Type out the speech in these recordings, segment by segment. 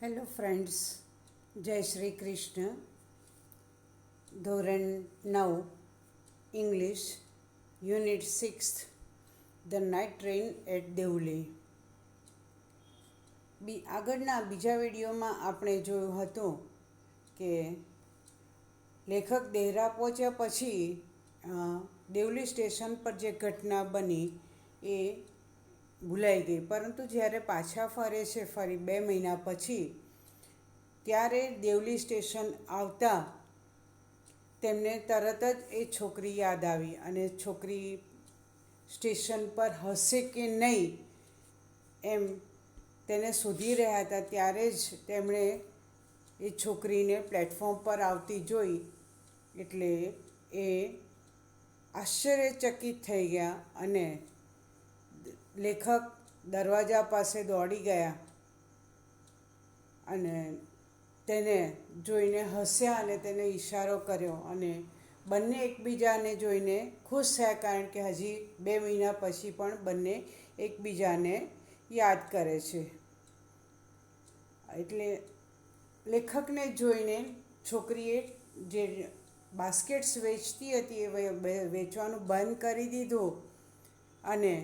Hello friends, જય શ્રી કૃષ્ણ. ધોરણ 9 English unit 6 the night train at Deoli. આગળના બીજા વિડીયોમાં આપણે જોયું હતું કે લેખક દેહરા પહોંચ્યા પછી દેવલી સ્ટેશન પર જે ઘટના બની એ ભૂલાઈ ગઈ, પરંતુ જ્યારે પાછા ફરે છે ફરી 2 મહિના પછી, ત્યારે દેવલી સ્ટેશન આવતા તેમને તરત જ એ છોકરી યાદ આવી અને છોકરી સ્ટેશન પર હશે કે નહીં એમ તેને શોધી રહ્યા હતા. ત્યારે જ તેમણે એ છોકરીને પ્લેટફોર્મ પર આવતી જોઈ એટલે એ આશ્ચર્યચકિત થઈ ગયા અને લેખક દરવાજા પાસે દોડી ગયા અને તેને જોઈને હસ્યા અને તેને ઈશારો કર્યો અને બંને એકબીજાને જોઈને ખુશ થયા, કારણ કે હજી 2 મહિના પછી પણ બંને એકબીજાને યાદ કરે છે. એટલે લેખકને જોઈને છોકરીએ જે બાસ્કેટ્સ વેચતી હતી એ વેચવાનું બંધ કરી દીધું અને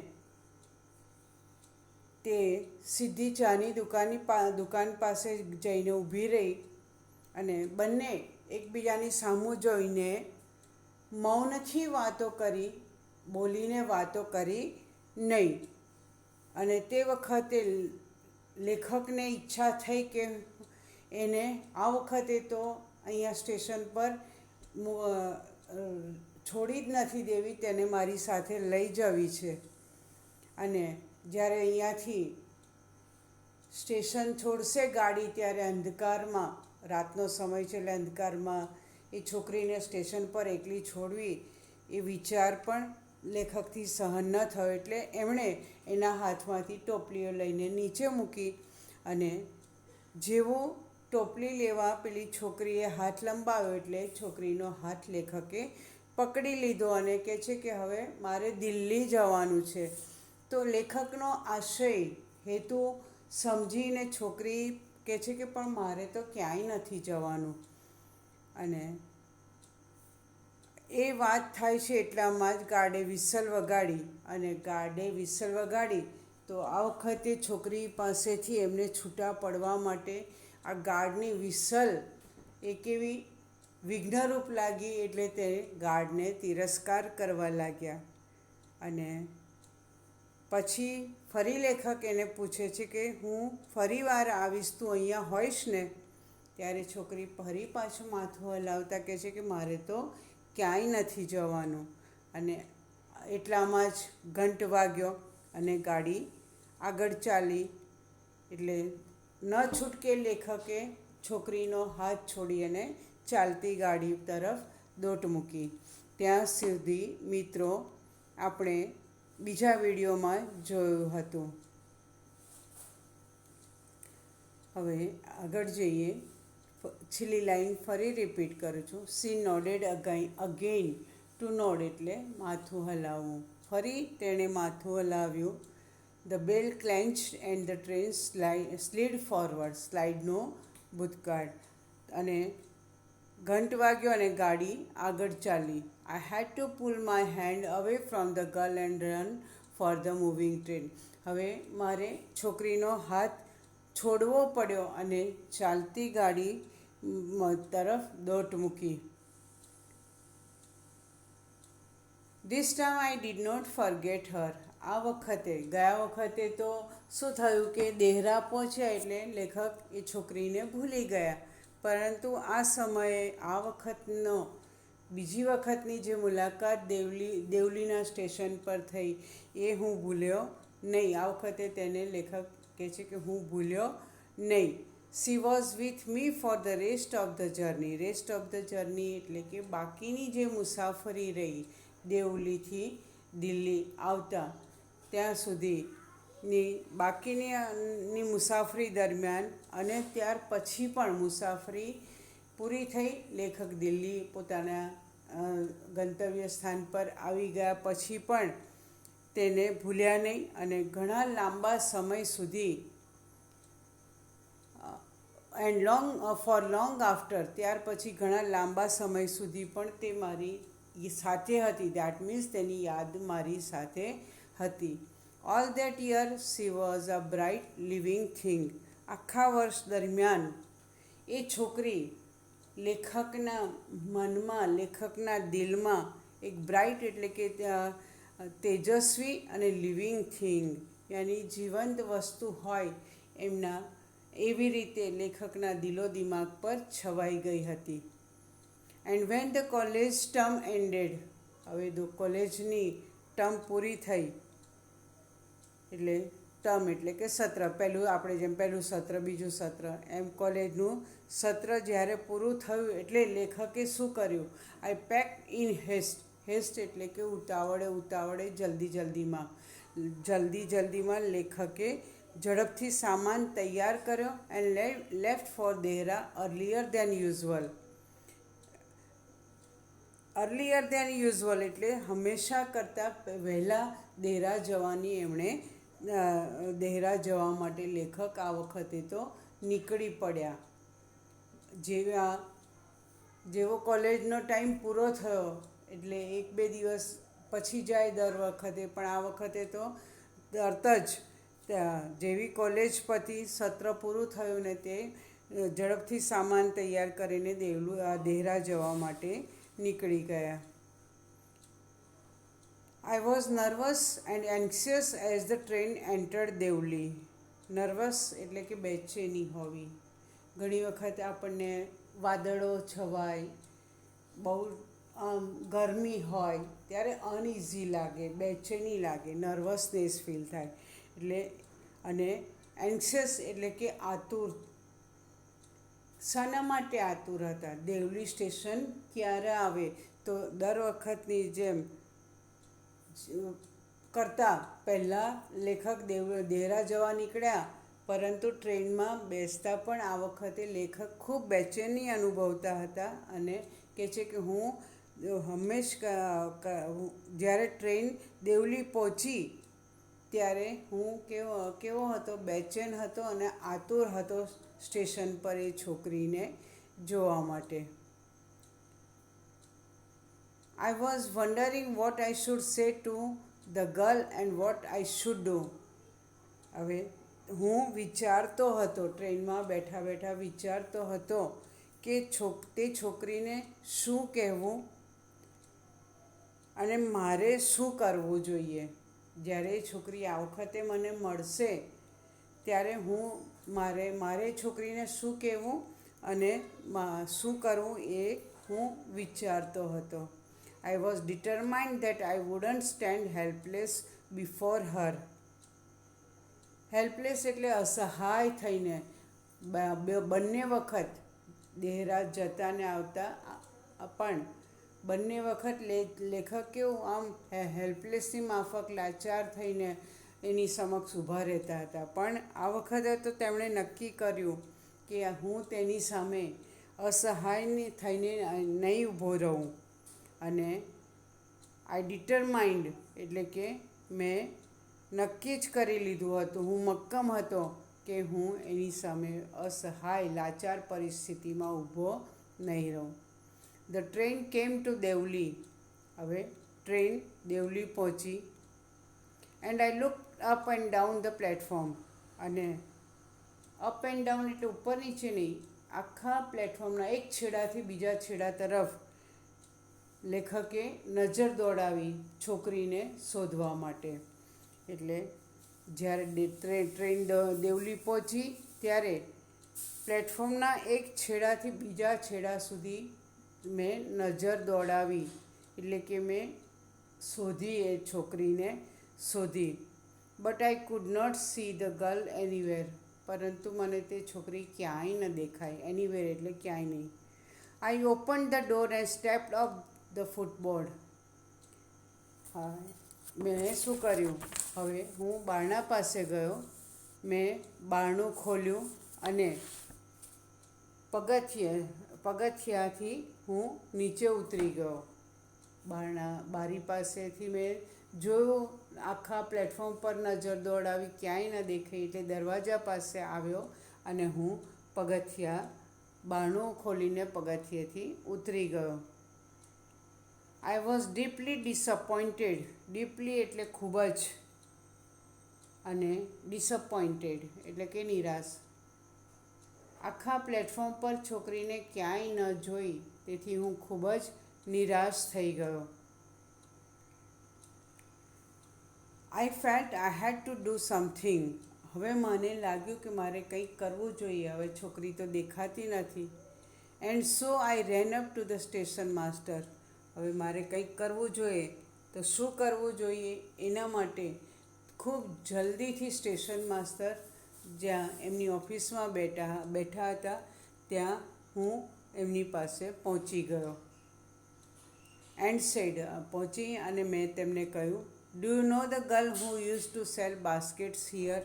તે સીધી ચાની દુકાન પાસે જઈને ઊભી રહી અને બંને એકબીજાની સામું જોઈને મૌનથી વાતો કરી, બોલીને વાતો કરી નહીં. અને તે વખતે લેખકને ઈચ્છા થઈ કે એને આ વખતે તો અહીંયા સ્ટેશન પર છોડી જ નથી દેવી, તેને મારી સાથે લઈ જવી છે. અને જ્યારે અહીંયાથી સ્ટેશન છોડશે ગાડી, ત્યારે અંધકારમાં, રાતનો સમય છે એટલે અંધકારમાં એ છોકરીને સ્ટેશન પર એકલી છોડવી એ વિચાર પણ લેખકથી સહન ન થયો. એટલે એમણે એના હાથમાંથી ટોપલીઓ લઈને નીચે મૂકી અને જેવો ટોપલી લેવા પેલી છોકરીએ હાથ લંબાવ્યો એટલે છોકરીનો હાથ લેખકે પકડી લીધો અને કહે છે કે હવે મારે દિલ્હી જવાનું છે. તો લેખકનો આશય હેતુ સમજીને છોકરી કહે છે કે પણ મારે તો ક્યાંય નથી જવાનું. અને એ વાત થાય છે એટલામાં જ ગાર્ડે વિસલ વગાડી અને તો આ વખતે છોકરી પાસેથી એમને છૂટા પડવા માટે આ ગાર્ડની વિસલ એ કેવી વિઘ્નરૂપ લાગી, એટલે તે ગાર્ડને તિરસ્કાર કરવા લાગ્યા. અને પછી ફરી લેખક એને પૂછે છે કે હું ફરી વાર આવીશ, તું અહીંયા હોઈશ ને? ત્યારે છોકરી ફરી પાછું માથું હલાવતા કહે છે કે મારે તો ક્યાંય નથી જવાનું. અને એટલામાં જ ઘંટ વાગ્યો અને ગાડી આગળ ચાલી. એટલે ન છૂટકે લેખકે છોકરીનો હાથ છોડી અને ચાલતી ગાડી તરફ દોટ મૂકી. ત્યાં સુધી મિત્રો આપણે બીજા વિડીયોમાં જોયું હતું. હવે આગળ જઈએ. છેલ્લી લાઈન ફરી રિપીટ કરું છું. She nodded again. To nod એટલે માથું હલાવવું. ફરી તેણે માથું હલાવ્યું. The bell clanged and the train slid forward. સ્લાઇડનો ભૂતકાળ. અને ઘંટ વાગ્યો અને ગાડી આગળ ચાલી. I had to pull my hand away from the girl and run for the moving train. હવે મારે છોકરીનો હાથ છોડવો પડ્યો અને ચાલતી ગાડી તરફ દોટ મૂકી. This time I did not forget her. આ વખતે, ગયા વખતે તો શું થયું કે દેહરા પહોંચ્યા એટલે લેખક એ છોકરીને ભૂલી ગયા, પરંતુ આ સમયે આ વખતનો બીજી વખતની જે મુલાકાત દેવલીના સ્ટેશન પર થઈ એ હું ભૂલ્યો નહીં. આ વખતે તેને લેખક કહે છે કે હું ભૂલ્યો નહીં. She was with me for the rest of the journey. Rest of the journey એટલે કે બાકીની જે મુસાફરી રહી દેવલીથી દિલ્હી આવતા ત્યાં સુધીની બાકીની મુસાફરી દરમિયાન અને ત્યાર પછી પણ મુસાફરી પૂરી થઈ. લેખક દિલ્હી પોતાના ગંતવ્ય સ્થાન પર આવી ગયા પછી પણ તેને ભૂલ્યા નહીં અને ઘણા લાંબા સમય સુધી એન્ડ ફોર લોંગ આફ્ટર, ત્યાર પછી ઘણા લાંબા સમય સુધી પણ તે મારી સાથે હતી. દેટ મીન્સ તેની યાદ મારી સાથે હતી. All that year she was a bright living thing. આખા વર્ષ દરમિયાન એ છોકરી લેખકના મનમાં, લેખકના દિલમાં એક બ્રાઇટ એટલે કે તેજસ્વી અને લિવિંગ થિંગ યાની જીવંત વસ્તુ હોય એમના, એવી રીતે લેખકના દિલો દિમાગ પર છવાઈ ગઈ હતી. And when the college term ended, હવે કોલેજની ટર્મ પૂરી થઈ, એટલે ટર્મ એટલે કે સત્ર, પહેલું આપણે જેમ પહેલું સત્ર બીજું સત્ર એમ કોલેજનું સત્ર જ્યારે પૂરું થયું એટલે લેખકે શું કર્યું? I packed in haste. Haste એટલે કે ઉતાવળે જલ્દીમાં લેખકે ઝડપથી સામાન તૈયાર કર્યો and left for Dehra earlier than usual. Earlier than usual એટલે હંમેશા કરતાં વહેલા દેહરા જવાની એમણે દેહરા જવા માટે લેખક આ વખતે તો નીકળી પડ્યા. જેવો કોલેજનો ટાઈમ પૂરો થયો એટલે 1-2 દિવસ પછી જાય દર વખતે, પણ આ વખતે તો તરત જ જેવી કોલેજ પતી, સત્ર પૂરું થયું ને તે ઝડપથી સામાન તૈયાર કરીને દેહરા જવા માટે નીકળી ગયા. I was nervous and anxious as the train entered Deoli. Nervous એટલે કે બેચેની હોવી. ઘણી વખત આપણને વાદળો છવાય, બહુ ગરમી હોય ત્યારે અનઇઝી લાગે, બેચેની લાગે, નર્વસનેસ ફીલ થાય. એટલે અને એન્શિયસ એટલે કે આતુર. શાના માટે આતુર હતા? દેવલી સ્ટેશન ક્યારે આવે? તો દર વખતની જેમ કરતાં પહેલાં લેખક દેહરા જવા નીકળ્યા, પરંતુ ટ્રેનમાં બેસતા પણ આ વખતે લેખક ખૂબ બેચેની અનુભવતા હતા અને કહે છે કે હું જ્યારે ટ્રેન દેવલી પહોંચી ત્યારે હું કેવો હતો? બેચેન હતો અને આતુર હતો સ્ટેશન પર એ છોકરીને જોવા માટે. I was wondering what I should say to the girl and what I should do. હવે હું વિચારતો હતો, ટ્રેનમાં બેઠા વિચારતો હતો કે તે છોકરીને શું કહેવું અને મારે શું કરવું જોઈએ. જ્યારે એ છોકરી આ વખતે મને મળશે ત્યારે મારે છોકરીને શું કહેવું અને શું કરવું એ હું વિચારતો હતો. I was determined that I wouldn't stand helpless before her. Helpless એટલે અસહાય થઈને બંને વખત દેહરા જતા ને આવતા, પણ બંને વખત લેખક કેવું આમ હેલ્પલેસની માફક લાચાર થઈને એની સમક્ષ ઊભા રહેતા હતા. પણ આ વખતે તો તેમણે નક્કી કર્યું કે હું તેની સામે અસહાય થઈને નહીં ઊભો રહું. અને આઈ ડિટરમાઇન્ડ એટલે કે મેં નક્કી જ કરી લીધું હતું, હું મક્કમ હતો કે હું એની સામે અસહાય લાચાર પરિસ્થિતિમાં ઊભો નહીં રહું. The train came to Deoli. હવે ટ્રેન દેવલી પહોંચી. And I look up and down the platform. અને અપ એન્ડ ડાઉન એટલે ઉપર નીચે નહીં, આખા પ્લેટફોર્મના એક છેડાથી બીજા છેડા તરફ લેખકે નજર દોડાવી છોકરીને શોધવા માટે. એટલે જ્યારે ટ્રેન દેવલી પહોંચી ત્યારે પ્લેટફોર્મના એક છેડાથી બીજા છેડા સુધી મેં નજર દોડાવી, એટલે કે મેં શોધી, એ છોકરીને શોધી. But I could not see the girl anywhere. પરંતુ મને તે છોકરી ક્યાંય ન દેખાય. એનીવેર એટલે ક્યાંય નહીં. I open the door and stepped up the footboard. હા, મેં શું કર્યું? હવે હું બારણા પાસે ગયો, મેં બારણું ખોલ્યું અને પગથિયાથી હું નીચે ઉતરી ગયો. બારી પાસેથી મેં જોયું, આખા પ્લેટફોર્મ પર નજર દોડાવી, ક્યાંય ન દેખાઈ, એટલે દરવાજા પાસે આવ્યો અને હું બારણું ખોલીને પગથિયેથી ઉતરી ગયો. I was deeply disappointed. Deeply એટલે ખૂબ જ, અને ડિસઅપોઇન્ટેડ એટલે કે નિરાશ. આખા પ્લેટફોર્મ પર છોકરીને ક્યાંય ન જોઈ, તેથી હું ખૂબ જ નિરાશ થઈ ગયો. I felt I had to do something. હવે મને લાગ્યું કે મારે કંઈક કરવું જોઈએ. હવે છોકરી તો દેખાતી નથી. And so I rain up to the station master. હવે મારે કંઈક કરવું જોઈએ. તો શું કરવું જોઈએ? એના માટે ખૂબ જલ્દીથી સ્ટેશન માસ્ટર જ્યાં એમની ઓફિસમાં બેઠા હતા ત્યાં હું એમની પાસે પહોંચી ગયો. એન્ડ સેડ, પહોંચી અને મેં તેમને કહ્યું, do you know the girl who use to sell baskets here?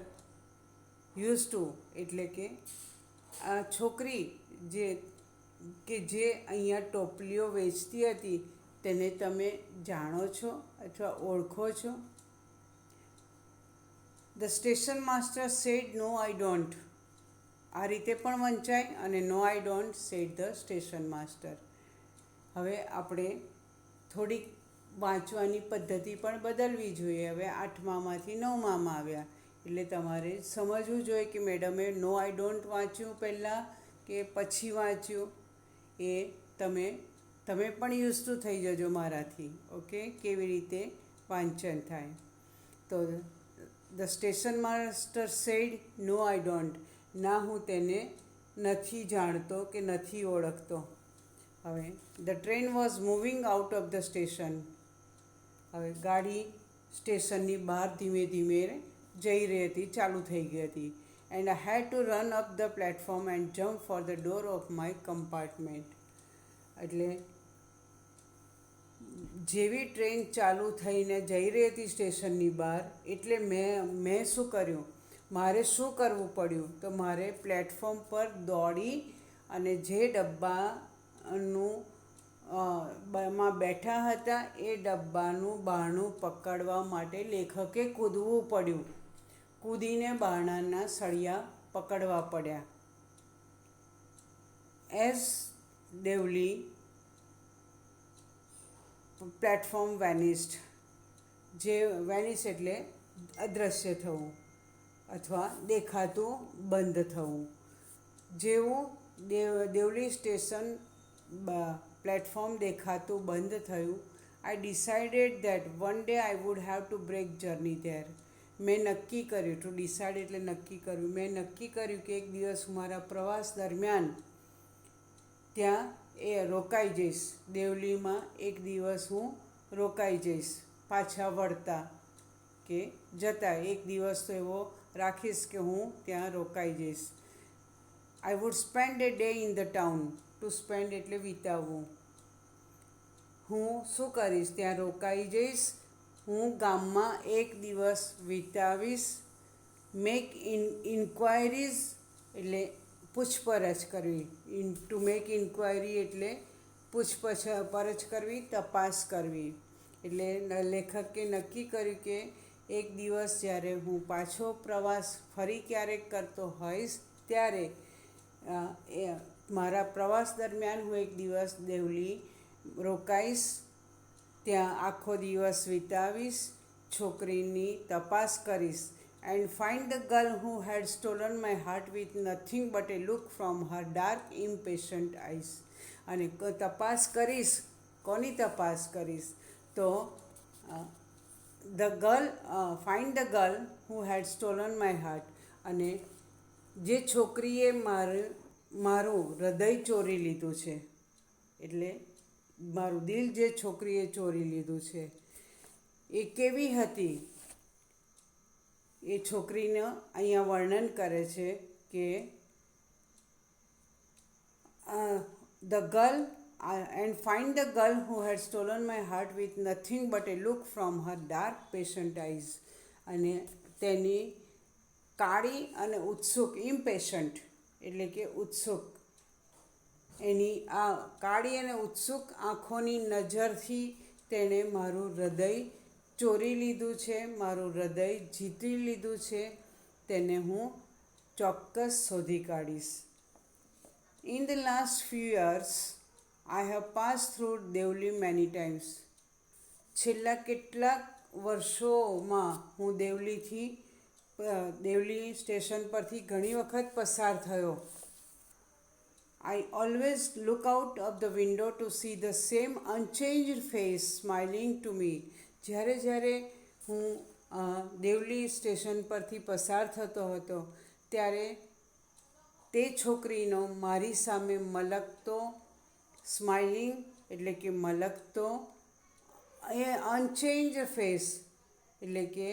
Use to એટલે કે આ છોકરી જે અહીંયા ટોપલીઓ વેચતી હતી તેને તમે જાણો છો અથવા ઓળખો છો? The station master said, no I don't. આ રીતે પણ વંચાય અને no I don't said the station master. હવે આપણે થોડીક વાંચવાની પદ્ધતિ પણ બદલવી જોઈએ. હવે 8મામાંથી 9મામાં આવ્યા એટલે તમારે સમજવું જોઈએ કે મેડમે નો આઈ ડોન્ટ વાંચ્યું પહેલાં કે પછી વાંચ્યું. એ તમે પણ યુઝ ટુ થઈ જજો મારાથી. ઓકે, કેવી રીતે વાંચન થાય. તો the station master said, no I don't. ના, હું તેને નથી જાણતો કે નથી ઓળખતો. હવે the train was moving out of the station. હવે ગાડી સ્ટેશનની બહાર ધીમે ધીમે જઈ રહી હતી, ચાલુ થઈ ગઈ હતી. And I had to run up the platform and jump for the door of my compartment. એટલે જેવી ટ્રેન ચાલુ થઈને જઈ રહી હતી સ્ટેશનની બહાર, એટલે મેં શું કર્યું, મારે શું કરવું પડ્યું? તો મારે પ્લેટફોર્મ પર દોડી અને જે ડબ્બાનું માં બેઠા હતા એ ડબ્બાનું બારણું પકડવા માટે લેખકે કૂદવું પડ્યું. કૂદીને બારણાના સળિયા પકડવા પડ્યા. As Deoli platform vanished. જે વેનિશ એટલે અદૃશ્ય થવું અથવા દેખાતું બંધ થવું. જેવું દેવલી સ્ટેશન પ્લેટફોર્મ દેખાતું બંધ થયું, I decided that one day I would have to break journey there. મેં નક્કી કર્યું, ટુ ડિસાઇડ એટલે નક્કી કર્યું. મેં નક્કી કર્યું કે એક દિવસ મારા પ્રવાસ દરમિયાન ત્યાં રોકાઈ જઈશ. દેવલીમાં એક દિવસ હું રોકાઈ જઈશ. પાછા વળતા કે જતા એક દિવસ તો એવો રાખીશ કે હું ત્યાં રોકાઈ જઈશ. I would spend A day in the town. Two spend એટલે વિતાવવું. હું શું કરીશ? ત્યાં રોકાઈ જઈશ. હું ગામમાં એક દિવસ વિતાવીશ. મેક ઇન્ક્વાયરીઝ એટલે પૂછપરછ કરવી. ટુ મેક ઇન્ક્વાયરી એટલે પૂછપરછ કરવી, તપાસ કરવી. એટલે લેખકે નક્કી કર્યું કે એક દિવસ જ્યારે હું પાછો પ્રવાસ ફરી ક્યારેક કરતો હોઈશ ત્યારે મારા પ્રવાસ દરમિયાન હું એક દિવસ દેવલી રોકાઈશ. ત્યાં આખો દિવસ વિતાવીશ. છોકરીની તપાસ કરીશ. And find the girl who had stolen my heart with nothing but a look from her dark impatient eyes. અને તપાસ કરીશ. કોની તપાસ કરીશ? તો find the girl who had stolen my heart. અને જે છોકરીએ મારું હૃદય ચોરી લીધું છે, એટલે મારું દિલ જે છોકરીએ ચોરી લીધું છે એ કેવી હતી? એ છોકરીને અહીંયા વર્ણન કરે છે કે the girl and find the girl who had stolen my heart with nothing but a look from her dark patient eyes. અને તેની કાળી અને ઉત્સુક, ઇમ્પેશન્ટ એટલે કે ઉત્સુક, એની આ કાળી અને ઉત્સુક આંખોની નજરથી તેણે મારું હૃદય ચોરી લીધું છે, મારું હૃદય જીતી લીધું છે. તેને હું ચોક્કસ શોધી કાઢીશ. In the last few years, I have passed through Devli many times. છેલ્લા કેટલાક વર્ષોમાં હું દેવલી સ્ટેશન પરથી ઘણી વખત પસાર થયો. I always look out of the window to see the same unchanged face smiling to me. જ્યારે હું દેવલી સ્ટેશન પરથી પસાર થતો હતો ત્યારે તે છોકરીનો મારી સામે મલકતો સ્માઇલિંગ એટલે કે મલકતો એ અનચેન્જ ફેસ એટલે કે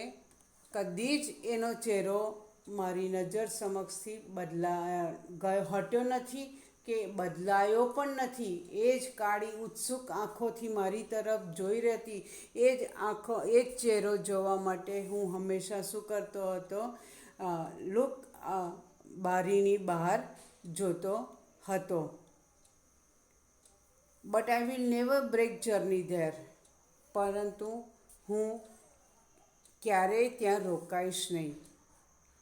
કદી જ એનો ચહેરો મારી નજર સમક્ષથી હટ્યો નથી કે બદલાયો પણ નથી. એ જ કાળી ઉત્સુક આંખોથી મારી તરફ જોઈ રહેતી. એ જ ચહેરો જોવા માટે હું હંમેશા શું કરતો હતો, બારીની બહાર જોતો હતો. But I will never break journey there. પરંતુ હું ક્યારેય ત્યાં રોકાઈશ નહીં.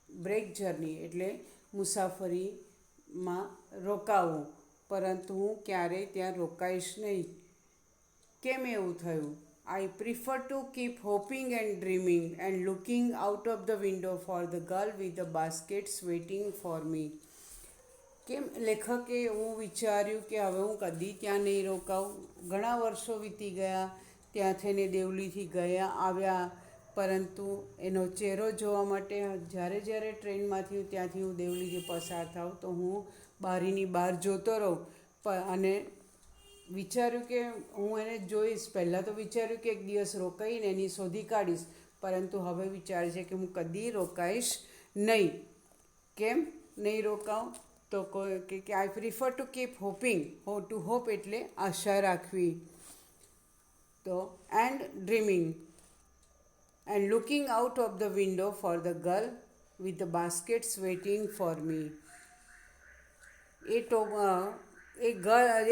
બ્રેક જર્ની એટલે મુસાફરીમાં રોકાવું, પરંતુ હું ક્યારેય ત્યાં રોકાઈશ નહીં. કેમ એવું થયું? I prefer to keep hoping and dreaming and looking out of the window for the girl with the baskets waiting for me. કેમ લેખકે એવું વિચાર્યું કે હવે હું કદી ત્યાં નહીં રોકાઉં. ઘણા વર્ષો વીતી ગયા, ત્યાં થઈને દેવલીથી આવ્યા, પરંતુ એનો ચહેરો જોવા માટે જ્યારે ટ્રેનમાંથી ત્યાંથી હું દેવલીથી પસાર થાઉં તો હું બારીની બહાર જોતો રહું અને વિચાર્યું કે હું એને જોઈશ. પહેલાં તો વિચાર્યું કે એક દિવસ રોકાઈને એની શોધી કાઢીશ, પરંતુ હવે વિચાર છે કે હું કદી રોકાઈશ નહીં. કેમ નહીં રોકાઉં? તો કે I prefer to keep hoping. To hope એટલે આશા રાખવી. તો and dreaming and looking out of the window for the girl with the baskets waiting for me.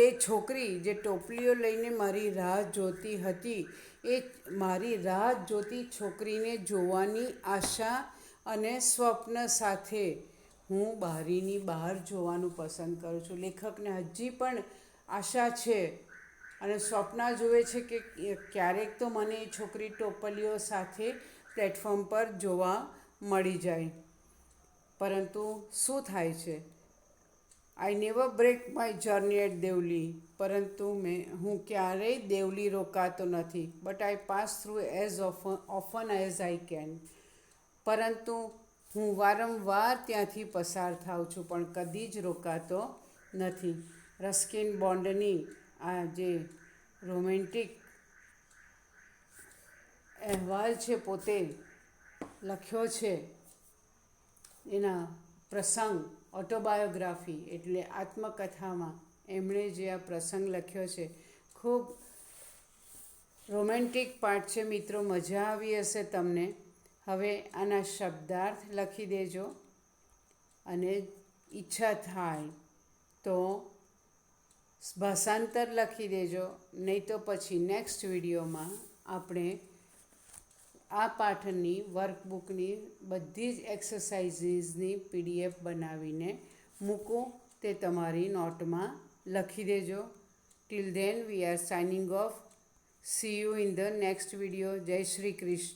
એ છોકરી જે ટોપલીઓ લઈને મારી રાહ જોતી હતી, એ મારી રાહ જોતી છોકરીને જોવાની આશા અને સ્વપ્ન સાથે હું બારીની બહાર જોવાનું પસંદ કરું છું. લેખકને હજી પણ આશા છે અને સ્વપ્ન જુએ છે કે ક્યારેક તો મને એ છોકરી ટોપલીઓ સાથે પ્લેટફોર્મ પર જોવા મળી જાય. પરંતુ શું થાય છે? I never break my journey at Deoli. પરંતુ હું ક્યારેય દેવલી રોકાતો નથી. But I pass through as often as I can. પરંતુ હું વારંવાર ત્યાંથી પસાર થાઉં છું, પણ કદી જ રોકાતો નથી. રસ્કિન બોન્ડની આ જે રોમેન્ટિક અહેવાલ છે, પોતે લખ્યો છે, એના પ્રસંગ ઓટોબાયોગ્રાફી એટલે આત્મકથામાં એમણે જે આ પ્રસંગ લખ્યો છે, ખૂબ રોમેન્ટિક પાર્ટ છે. મિત્રો, મજા આવી હશે તમને. હવે આના શબ્દાર્થ લખી દેજો અને ઈચ્છા થાય તો ભાષાંતર લખી દેજો. નહીં તો પછી નેક્સ્ટ વિડીયોમાં આપણે આ પાઠની વર્કબુકની બધી જ એક્સરસાઇઝીસની PDF બનાવીને મૂકું, તે તમારી નોટમાં લખી દેજો. Till then we are signing of. C you in the next video. જય શ્રી કૃષ્ણ.